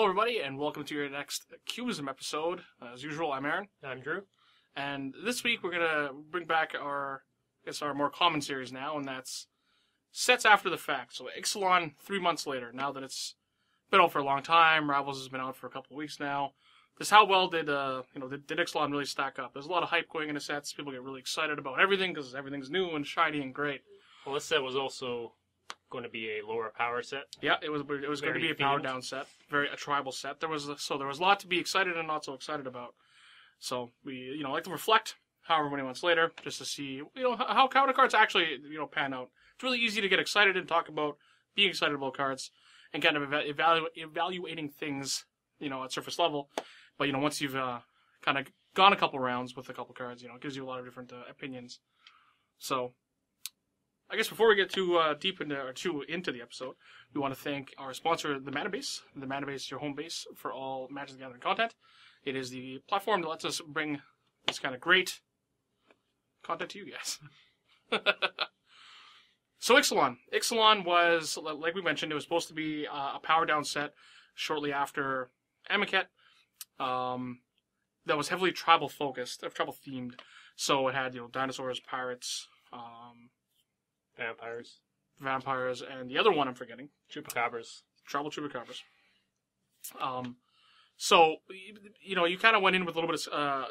Hello, everybody, and welcome to your next Cubism episode. As usual, I'm Aaron. I'm Drew. And this week we're going to bring back our more common series now, and that's sets after the fact. So Ixalan 3 months later, now that it's been out for a long time, Rivals has been out for a couple of weeks now. Just how well did Ixalan really stack up? There's a lot of hype going into sets. People get really excited about everything because everything's new and shiny and great. Well, this set was also going to be a lower power set. Yeah, it was going to be a power down set, a tribal set. There was a lot to be excited and not so excited about. So we like to reflect however many months later just to see how counter cards actually pan out. It's really easy to get excited and talk about being excited about cards and kind of evaluating things at surface level. But once you've kind of gone a couple rounds with a couple cards, it gives you a lot of different opinions. So I guess before we get too deep into the episode, we want to thank our sponsor, the Mana Base. The Mana Base is your home base for all Magic the Gathering content. It is the platform that lets us bring this kind of great content to you guys. So Ixalan. Ixalan was, like we mentioned, it was supposed to be a power down set shortly after Amonkhet. That was heavily tribal focused, tribal themed. So it had dinosaurs, pirates, Vampires, and the other one I'm forgetting. Chupacabras. Tribal Chupacabras. So, you kind of went in with a little bit of,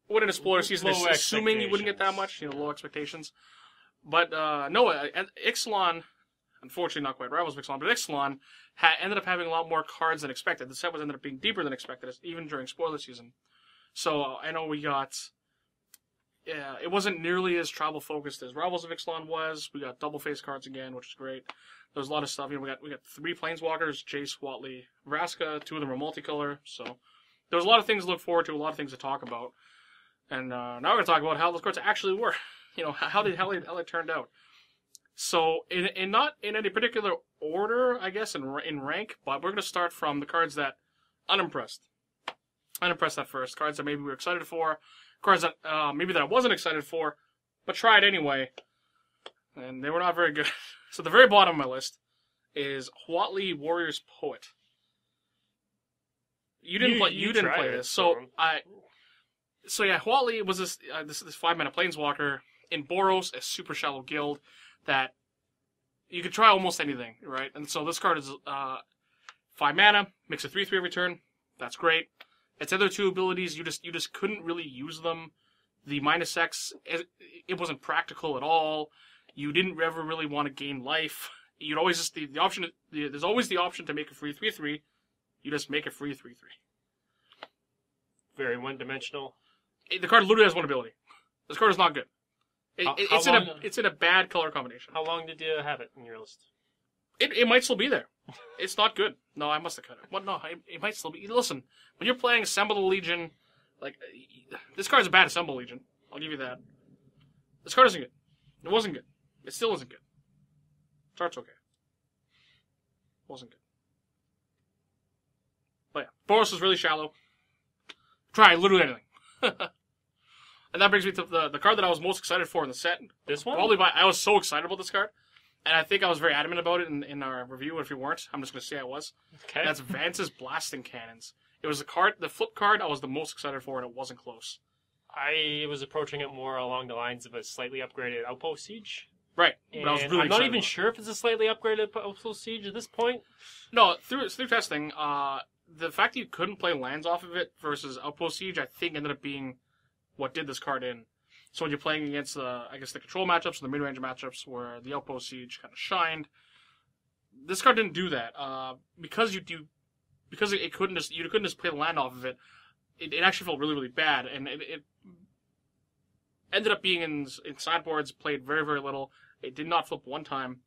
went into spoiler season assuming you wouldn't get that much, low expectations. But, no, Ixalan, unfortunately not quite Rivals of Ixalan, but Ixalan ended up having a lot more cards than expected. The set ended up being deeper than expected, even during spoiler season. So, I know we got... Yeah, it wasn't nearly as tribal focused as Rivals of Ixalan was. We got double face cards again, which is great. There was a lot of stuff. We got 3 Planeswalkers: Jace, Watley, Vraska. 2 of them are multicolor. So there was a lot of things to look forward to, a lot of things to talk about. And now we're gonna talk about how those cards actually were. How they turned out. So in not in any particular order, I guess, in rank, but we're gonna start from the cards that unimpressed at first. Cards that maybe we were excited for. Cards that maybe that I wasn't excited for, but tried anyway, and they were not very good. So the very bottom of my list is Watley, Warrior's Poet. You didn't play this, so Watley was this 5-mana planeswalker in Boros, a super shallow guild that you could try almost anything, right? And so this card is 5 mana, makes a 3/3 every turn. That's great. Its other 2 abilities, you just couldn't really use them. The -X, it wasn't practical at all. You didn't ever really want to gain life. You'd always just the option. There's always the option to make a free 3/3. You just make a free 3/3. Very one-dimensional. The card literally has 1 ability. This card is not good. It's in a bad color combination. How long did you have it in your list? It might still be there. It's not good. No, I must have cut it. Well, no, it might still be. Listen, when you're playing Assemble the Legion, this card's a bad Assemble Legion. I'll give you that. This card isn't good. It wasn't good. It still isn't good. Start's okay. Wasn't good. But yeah, Boros was really shallow. Try literally anything. And that brings me to the card that I was most excited for in the set. This one? I was so excited about this card. And I think I was very adamant about it in our review. If you weren't, I'm just going to say I was. Okay. That's Vance's Blasting Cannons. It was the flip card I was the most excited for, and it wasn't close. I was approaching it more along the lines of a slightly upgraded Outpost Siege. Right. And but I was really I'm not even sure if it's a slightly upgraded Outpost Siege at this point. No, through testing, the fact that you couldn't play lands off of it versus Outpost Siege, I think ended up being what did this card in. So when you're playing against the control matchups or the mid-range matchups where the Outpost Siege kind of shined, this card didn't do that. Because you couldn't just play the land off of it. It actually felt really, really bad, and it ended up being in sideboards, played very, very little. It did not flip 1 time.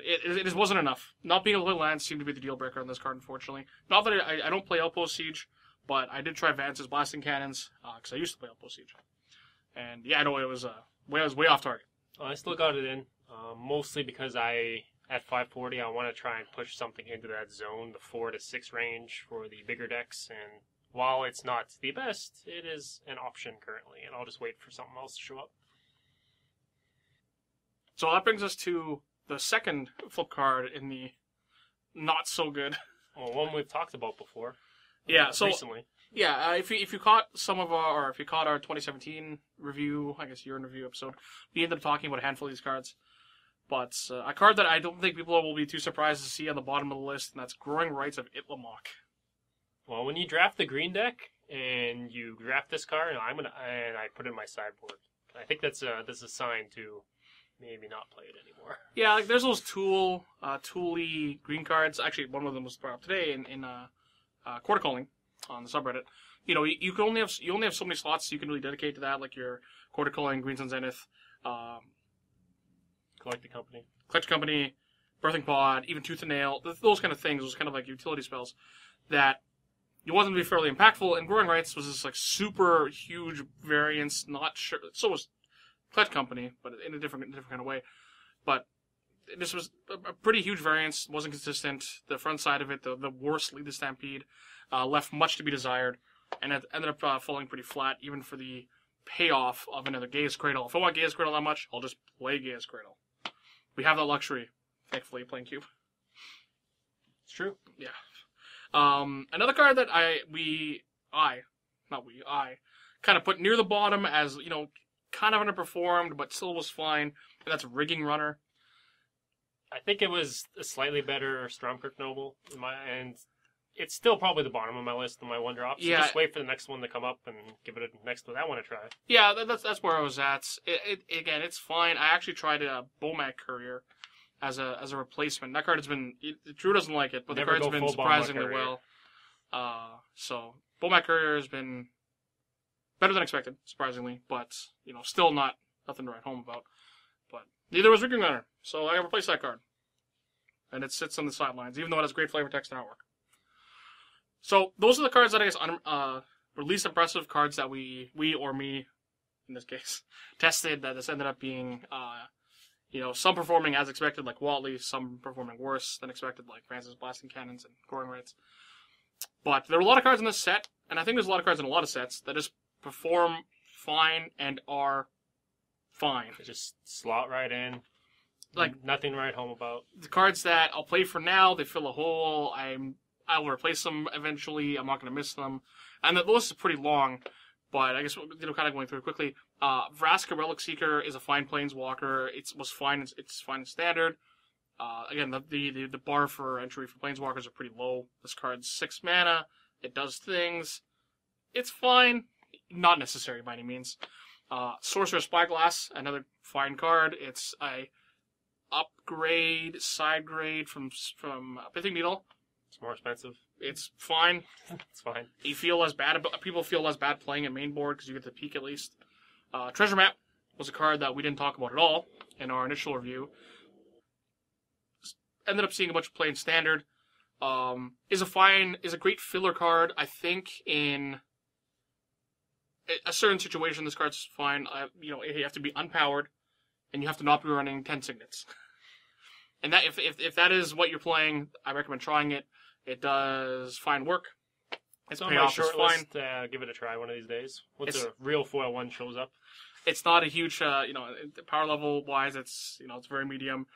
It just wasn't enough. Not being able to play lands seemed to be the deal breaker on this card, unfortunately. Not that I don't play Outpost Siege, but I did try Vance's Blasting Cannons because I used to play Outpost Siege. And yeah, I know it was way off target. I still got it in, mostly because at 540, I want to try and push something into that zone, the 4 to 6 range for the bigger decks. And while it's not the best, it is an option currently, and I'll just wait for something else to show up. So that brings us to the second flip card in the not so good. Well, one we've talked about before. Yeah, so recently. Yeah, if you caught if you caught our 2017 review, I guess year in review episode, we ended up talking about a handful of these cards. But a card that I don't think people will be too surprised to see on the bottom of the list, and that's Growing Rights of Itlamok. Well, when you draft the green deck and you draft this card, and I put it in my sideboard. I think that's a sign to maybe not play it anymore. Yeah, like there's those Tool-y green cards. Actually, one of them was brought up today in Quarter Calling on the subreddit. You know, you only have so many slots you can really dedicate to that, like your Quarter Calling, Green Sun Zenith, Collecting Company, Birthing Pod, even Tooth and Nail, those kind of things, those kind of like utility spells that you want them to be fairly impactful. And Growing Rights was this like super huge variance. Not sure. So was Collecting Company, but in a different kind of way. But this was a pretty huge variance. Wasn't consistent. The front side of it, the worst Lead the Stampede, left much to be desired, and it ended up falling pretty flat, even for the payoff of another Gaia's Cradle. If I want Gaia's Cradle that much, I'll just play Gaia's Cradle. We have that luxury, thankfully, playing Cube. It's true. Yeah. Another card that I kind of put near the bottom as, you know, kind of underperformed, but still was fine, and that's Rigging Runner. I think it was a slightly better Stormkirk Noble, and it's still probably the bottom of my list on my one drop. So just wait for the next one to come up and give it a next one I want to try. Yeah, that's where I was at. Again, it's fine. I actually tried a Bomac Courier as a replacement. That card has been Drew doesn't like it, but the card's been surprisingly well. So Bomac Courier has been better than expected, surprisingly, but you know, still nothing to write home about. But neither was Rigging Runner, so I replaced that card, and it sits on the sidelines, even though it has great flavor text and artwork. So those are the cards that I guess were least impressive cards that we or me, in this case, tested. That this ended up being, you know, some performing as expected, like Watley, some performing worse than expected, like Francis Blasting Cannons and Growing Rights. But there were a lot of cards in this set, and I think there's a lot of cards in a lot of sets that just perform fine and are fine. They just slot right in. Like nothing to write home about. The cards that I'll play for now, they fill a hole. I will replace them eventually. I'm not going to miss them. And the list is pretty long, but I guess, you know, kind of going through it quickly. Vraska Relic Seeker is a fine Planeswalker. It's fine in Standard. Again, the bar for entry for Planeswalkers are pretty low. This card's 6 mana. It does things. It's fine. Not necessary by any means. Sorcerer Spyglass, another fine card. It's a side grade from Pithing Needle. It's more expensive. It's fine. It's fine. People feel less bad playing it main board because you get the peek at least. Treasure Map was a card that we didn't talk about at all in our initial review. Ended up seeing a bunch of play in Standard. Is a great filler card. I think in a certain situation, this card's fine. You know, you have to be unpowered, and you have to not be running 10 signets. And that if that is what you're playing, I recommend trying it. It does fine work. It's on my short list. Give it a try one of these days. Once a real foil one shows up. It's not a huge, you know, power level wise. It's, you know, it's very medium.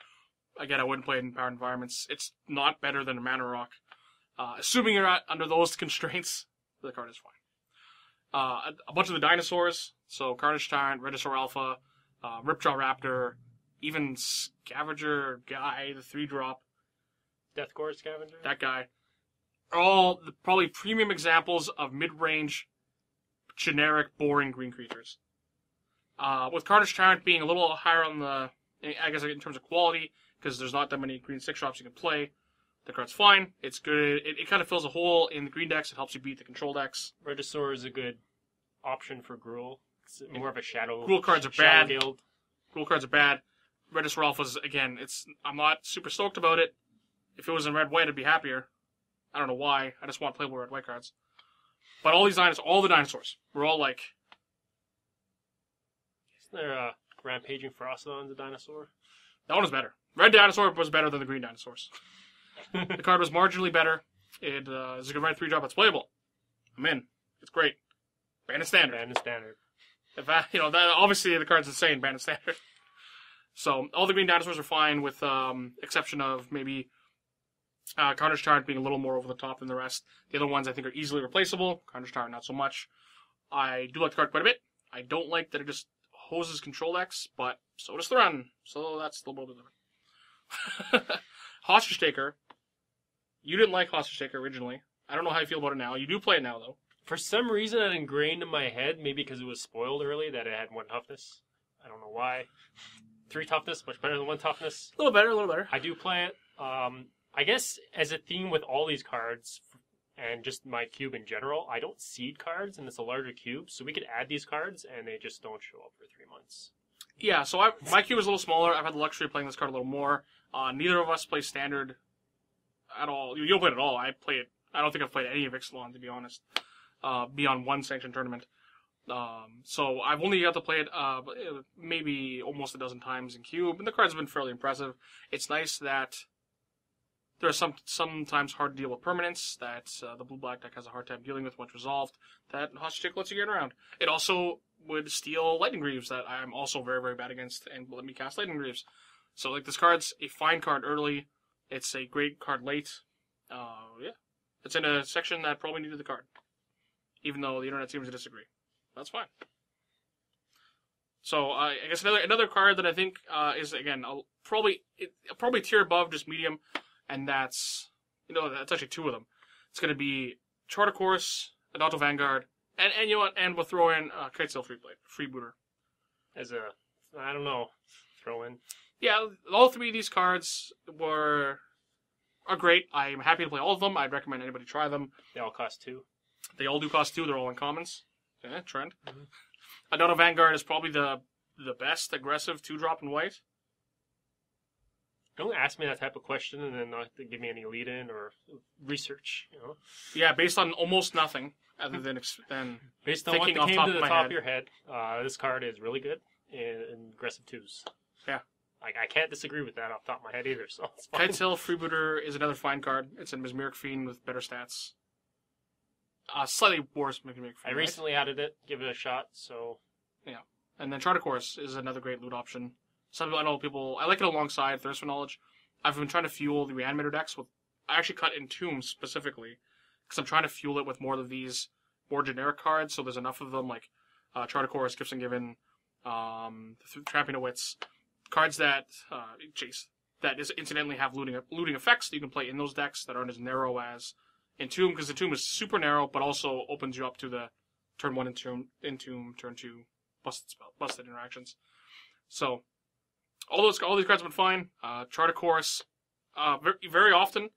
Again, I wouldn't play it in powered environments. It's not better than a Mana Rock. Assuming you're under those constraints, the card is fine. A bunch of the dinosaurs. So Carnage Tyrant, Regisaur Alpha, Ripjaw Raptor, even Scavenger Guy, the 3-drop. Deathcore Scavenger? That guy. Are all probably premium examples of mid-range, generic, boring green creatures. With Carnage Tyrant being a little higher on the, I guess in terms of quality, because there's not that many green 6-drops you can play. The card's fine. It's good. It kind of fills a hole in the green decks. It helps you beat the control decks. Regisaur is a good option for Gruul. It's more of a shadow. Gruul cards are bad. Guild. Gruul cards are bad. Regisaur Alpha's, again, I'm not super stoked about it. If it was in red-white, I'd be happier. I don't know why. I just want playable red-white cards. But all the dinosaurs, were all like... Isn't there Rampaging Ferocidon's a dinosaur? That one was better. Red Dinosaur was better than the green dinosaurs. The card was marginally better. It is a good red 3-drop that's playable. I'm in. It's great. Ban and Standard. Obviously the card's insane. Ban and Standard. So all the green dinosaurs are fine, with exception of maybe Carnage Tyrant being a little more over the top than the rest. The other ones I think are easily replaceable. Carnage Tyrant not so much. I do like the card quite a bit. I don't like that it just hoses control decks, but so does Thrun. So that's a little bit different. Hostage Taker. You didn't like Hostage Taker originally. I don't know how you feel about it now. You do play it now, though. For some reason, it ingrained in my head, maybe because it was spoiled early, that it had 1 toughness. I don't know why. 3 toughness, much better than 1 toughness. A little better. I do play it. I guess as a theme with all these cards, and just my cube in general, I don't seed cards, and it's a larger cube, so we could add these cards, and they just don't show up for 3 months. Yeah, so my cube is a little smaller. I've had the luxury of playing this card a little more. Neither of us play Standard at all. You don't play it at all. I play it. I don't think I've played any of Ixalan, to be honest, beyond 1 sanctioned tournament. So I've only got to play it maybe almost a dozen times in cube, and the cards have been fairly impressive. It's nice that there are sometimes hard to deal with permanents that the blue-black deck has a hard time dealing with once resolved, that Hostage Taker lets you get around. It also would steal Lightning Greaves that I'm also very, very bad against, and let me cast Lightning Greaves. So, like, this card's a fine card early. It's a great card late. Yeah. It's in a section that probably needed the card, even though the internet seems to disagree. That's fine. So, I guess another card that I think is, again, probably a tier above, just medium, and that's actually 2 of them. It's going to be Charter Course, Adalto Vanguard, and you know what? And we'll throw in Kitesail Freebooter. As a, I don't know, throw in. Yeah, all 3 of these cards are great. I'm happy to play all of them. I'd recommend anybody try them. They all cost 2. They all do cost 2. They're all uncommons. Yeah, trend. Mm-hmm. Adalto Vanguard is probably the best aggressive 2-drop in white. Don't ask me that type of question and then not give me any lead-in or research. Yeah, based on almost nothing other than based on what came to the top of your head. This card is really good in aggressive 2s. Yeah. I can't disagree with that off the top of my head either, so it's fine. Kitesail Freebooter is another fine card. It's a Mesmeric Fiend with better stats. Slightly worse Mesmeric Fiend. I recently added it, give it a shot, so... Yeah. And then Charter Course is another great loot option. I like it alongside Thirst for Knowledge. I've been trying to fuel the Reanimator decks with... I actually cut Entomb specifically, because I'm trying to fuel it with more of these more generic cards, so there's enough of them, like Charter Course, Gifts and Given, Tramping of Wits, cards that incidentally have looting effects that you can play in those decks that aren't as narrow as Entomb, because Entomb is super narrow, but also opens you up to the turn 1 Entomb, turn 2 busted interactions. So all these cards have been fine. Charter Course, very often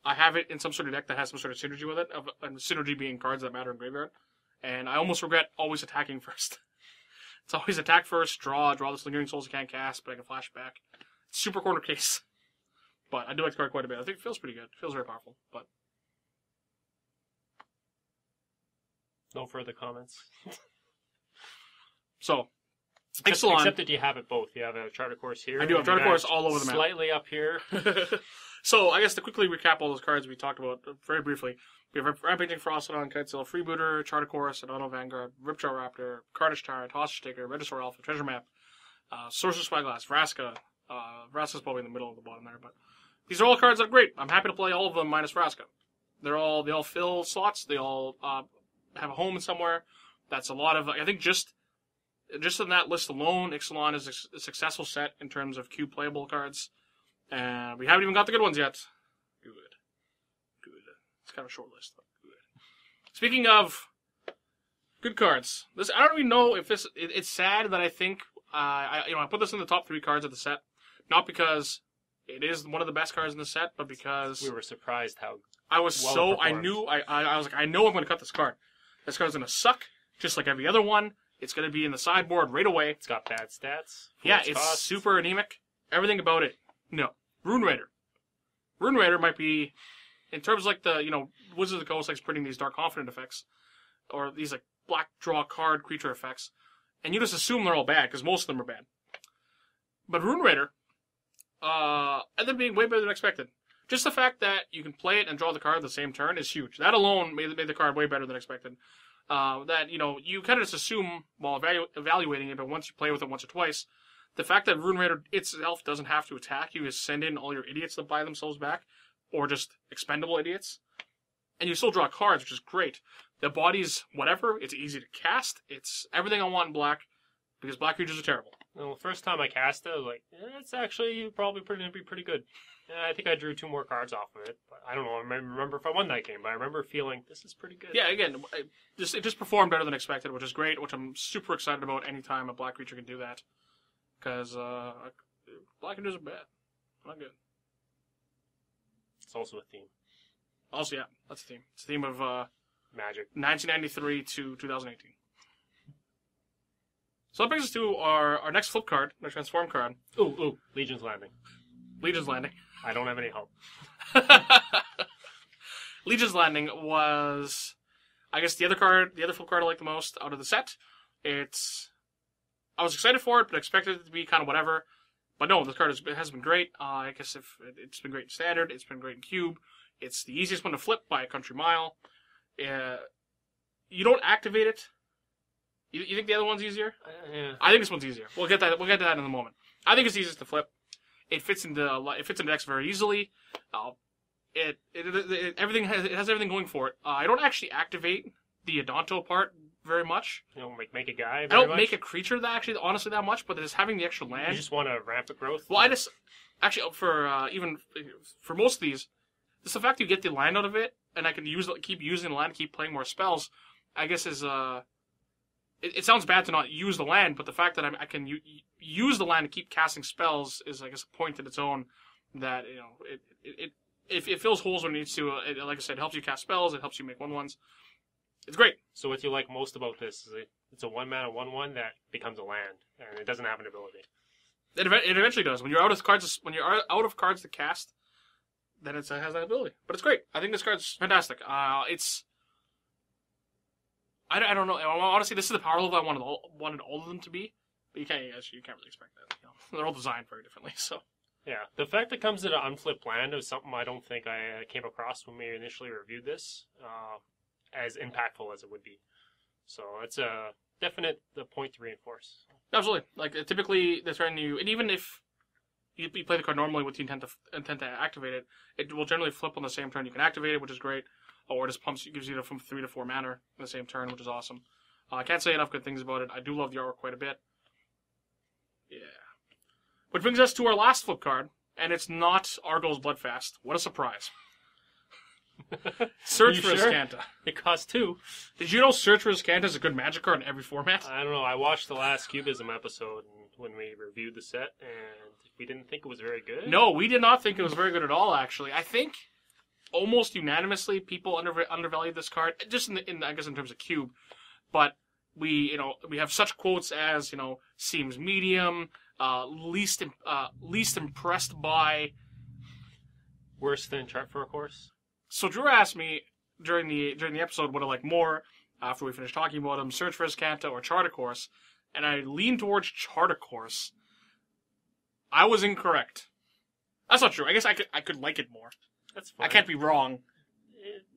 I have it in some sort of deck that has some sort of synergy with it, and synergy being cards that matter in graveyard. And I almost regret always attacking first. It's always attack first, draw this Lingering Souls I can't cast, but I can flash back. It's super corner case. But I do like the card quite a bit. I think it feels pretty good. It feels very powerful. But no further comments. So, Ixalan. Except that you have it both. You have a Charter Course here. I do have Charter Course all over the map. Slightly up here. So, I guess to quickly recap all those cards we talked about very briefly. We have Rampaging Frostodon, Kitesail Freebooter, Charter Course, Adalto Vanguard, Ripjaw Raptor, Carnage Tyrant, Hostage Taker, Regisaur Alpha, Treasure Map, Sorcerer's Spyglass, Vraska. Vraska's probably in the middle of the bottom there, but these are all cards that are great. I'm happy to play all of them minus Vraska. They all fill slots. They all have a home somewhere. That's a lot of. I think just in that list alone, Ixalan is a successful set in terms of cube playable cards, and we haven't even got the good ones yet. Good. It's kind of a short list, but good. Speaking of good cards, I don't even know if this. It's sad that I think I put this in the top 3 cards of the set, not because it is one of the best cards in the set, but because we were surprised how I was well I knew I was like, I know I'm going to cut this card. This card's going to suck, just like every other one. It's going to be in the sideboard right away. It's got bad stats. Yeah, it's super anemic. Everything about it. No. Rune Raider. Rune Raider might be, in terms of like the, Wizards of the Coast likes printing these Dark Confident effects, or these like black draw card creature effects, and you just assume they're all bad, because most of them are bad. But Rune Raider, ended up being way better than expected. Just the fact that you can play it and draw the card the same turn is huge. That alone made the card way better than expected. That, you kind of just assume while evaluating it, but once you play with it once or twice, the fact that Rune Raider itself doesn't have to attack, you just send in all your idiots that buy themselves back, or just expendable idiots. And you still draw cards, which is great. The body's whatever. It's easy to cast. It's everything I want in black, because black creatures are terrible. Well, the first time I cast it, I was like, it's actually probably going to be pretty good. And I think I drew 2 more cards off of it. But I don't know. I remember if I won that game, but I remember feeling this is pretty good. Yeah, again, it just performed better than expected, which is great, which I'm super excited about anytime a black creature can do that. Because black creatures are bad. Not good. It's also a theme. Also, yeah, that's the theme. It's the theme of Magic. 1993 to 2018. So that brings us to our next flip card, our transform card. Ooh, Legion's Landing. Legion's Landing. I don't have any help. Legion's Landing was, I guess, the other flip card I like the most out of the set. I was excited for it, but expected it to be kind of whatever. But no, this card has been great. I guess it's been great in Standard, it's been great in Cube. It's the easiest one to flip by a country mile. You don't activate it. You think the other one's easier? Yeah. I think this one's easier. We'll get to that in a moment. I think it's easiest to flip. It fits into decks very easily. It has everything going for it. I don't actually activate the Adonto part very much. You don't make a guy. I don't make a creature honestly that much, but just having the extra land. You just want a rampant growth. Well, I just actually for most of these, just the fact that you get the land out of it, and I can keep using the land, keep playing more spells, I guess is It sounds bad to not use the land, but the fact that I can use the land to keep casting spells is, I guess, a point in its own. That it fills holes when it needs to. Like I said, it helps you cast spells. It helps you make 1/1s. It's great. So what you like most about this is it's a 1-mana 1/1 that becomes a land, and it doesn't have an ability. It eventually does. When you're out of cards to cast, then it has that ability. But it's great. I think this card's fantastic. I don't know. Honestly, this is the power level I wanted all of them to be. But you can't really expect that. They're all designed very differently. So yeah, the fact that it comes in an unflipped land is something I don't think I came across when we initially reviewed this, as impactful as it would be. So it's a definite point to reinforce. Absolutely. Like typically, the turn and even if you play the card normally with the intent to activate it, it will generally flip on the same turn you can activate it, which is great. Or it just gives you from 3 to 4 mana in the same turn, which is awesome. I can't say enough good things about it. I do love the artwork quite a bit. Yeah. Which brings us to our last flip card, and it's not Argo's Bloodfast. What a surprise. Search for Azcanta. It costs 2. Did you know Search for Azcanta is a good Magic card in every format? I don't know. I watched the last Cubism episode when we reviewed the set, and we didn't think it was very good. No, we did not think it was very good at all, actually. I think almost unanimously, people undervalued this card, just I guess in terms of Cube. But we have such quotes as seems medium, least impressed by, worse than Chart for a Course. So Drew asked me during the episode what I like more after we finished talking about him, Search for Azcanta or Chart a Course, and I leaned towards Chart a Course. I was incorrect. That's not true. I guess I could like it more. That's fine. I can't be wrong,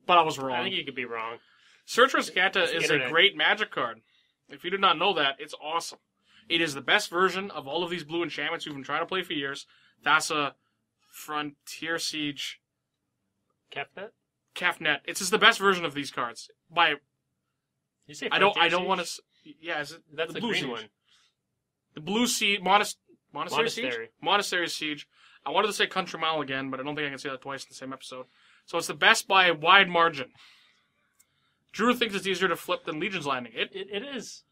but I was wrong. I think you could be wrong. Search for Azcanta is a great Magic card. If you did not know that, it's awesome. It is the best version of all of these blue enchantments we've been trying to play for years. Thassa, Frontier Siege, Cafnet. It's just the best version of these cards. You say I don't want to. Yeah, is it that's the blue green one? The blue Siege, Monastery Siege. Monastery Siege. I wanted to say Country Mile again, but I don't think I can say that twice in the same episode. So it's the best by a wide margin. Drew thinks it's easier to flip than Legion's Landing. It is.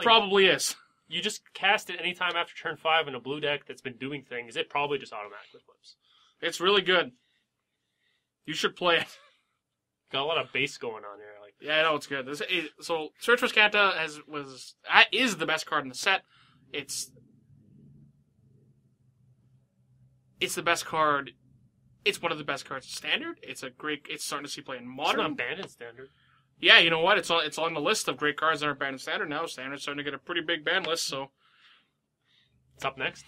Probably is. You just cast it anytime after turn 5 in a blue deck that's been doing things. It probably just automatically flips. It's really good. You should play it. Got a lot of base going on here. Yeah, I know, it's good. So Search for Azcanta is the best card in the set. It's the best card. It's one of the best cards in Standard. It's starting to see play in Modern. It's not banned in Standard. Yeah, you know what? It's on the list of great cards that aren't banned in Standard now. Standard's starting to get a pretty big ban list, so. It's up next.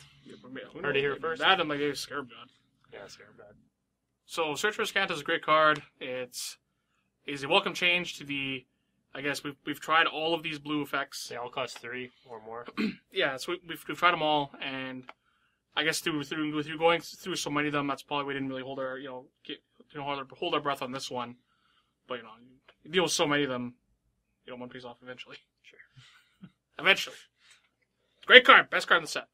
Heard it here first. That and Scarab God. Yeah, Scarab God. So Search for Azcanta is a great card. It's a welcome change to the. I guess we've tried all of these blue effects. They all cost 3 or more. Yeah, so we've tried them all, and I guess through going through so many of them, that's probably we didn't really hold our hold our breath on this one. But, you deal with so many of them, one piece off eventually. Sure. Eventually. Great card. Best card in the set.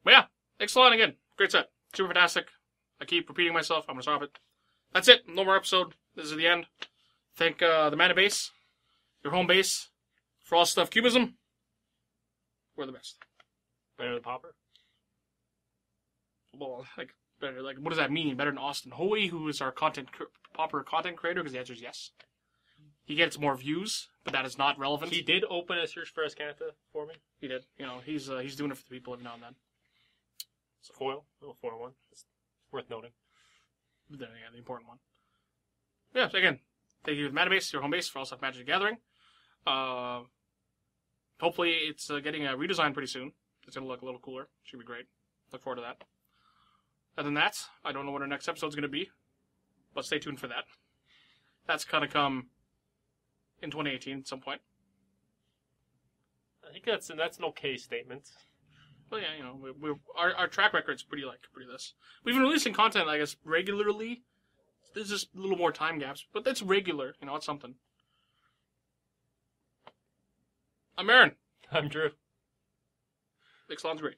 But yeah, Ixalan again. Great set. Super fantastic. I keep repeating myself. I'm going to stop it. That's it. No more episode. This is the end. Thank the mana base, your home base, for all stuff Cubism. We're the best. Better than Popper? Well, better. What does that mean? Better than Austin Hoey, who is our Popper content creator? Because the answer is yes. He gets more views, but that is not relevant. He did open a search for Escanta for me. He did. He's doing it for the people every now and then. It's a foil. A 4-1. It's worth noting. The important one. Yeah, so again, thank you to the mana base, your home base, for all stuff Magic the Gathering. Hopefully it's getting a redesign pretty soon. It's going to look a little cooler. Should be great. Look forward to that. Other than that, I don't know what our next episode's going to be, but stay tuned for that. That's going to come in 2018 at some point. I think that's an okay statement. Well, yeah, our track record's pretty this. We've been releasing content, I guess, regularly. There's just a little more time gaps, but that's regular. It's something. I'm Aaron. I'm Drew. Ixalan's great.